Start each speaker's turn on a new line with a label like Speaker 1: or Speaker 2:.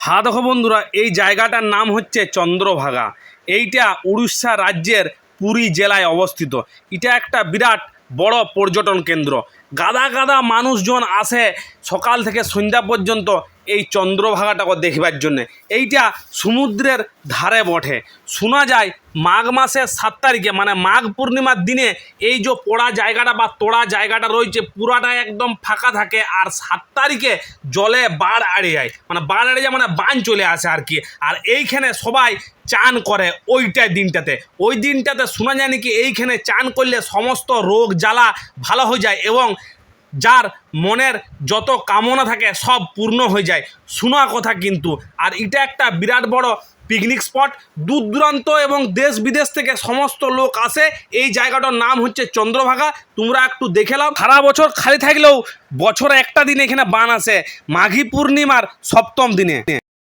Speaker 1: হ্যাঁ দেখো বন্ধুরা, এই জায়গাটার নাম হচ্ছে চন্দ্রভাগা। এইটা উড়িষ্যা রাজ্যের পুরী জেলায় অবস্থিত। এটা একটা বিরাট বড় পর্যটন কেন্দ্র। গাদা গাদা মানুষজন আসে সকাল থেকে সন্ধ্যা পর্যন্ত এই চন্দ্রভাগাটাকে দেখবার জন্যে। এইটা সমুদ্রের ধারে বটে। শোনা যায় মাঘ মাসের 7 তারিখে মানে মাঘ পূর্ণিমার দিনে এই যে পড়া জায়গাটা বা তোড়া জায়গাটা রয়েছে পুরাটা একদম ফাঁকা থাকে, আর 7 তারিখে জলে বাড় আড়ে যায়, মানে বাড় আড়ে যায় মানে বান চলে আসে আর কি। আর এইখানে সবাই চান করে দিনটাতে। ওই দিনটাতে শোনা যায় নাকি এইখানে চান করলে সমস্ত রোগ জ্বালা ভালো হয়ে যায় এবং যার মনের যত কামনা থাকে সব পূর্ণ হয়ে যায়, শোনা কথা কিন্তু। আর এটা একটা বিরাট বড় পিকনিক স্পট। দূর দূরান্ত এবং দেশ বিদেশ থেকে সমস্ত লোক আসে। এই জায়গাটার নাম হচ্ছে চন্দ্রভাগা। তোমরা একটু দেখে নাও। সারা বছর খালি থাকলেও বছরে একটা দিন এখানে বান আসে, মাঘী পূর্ণিমার 7ম দিনে।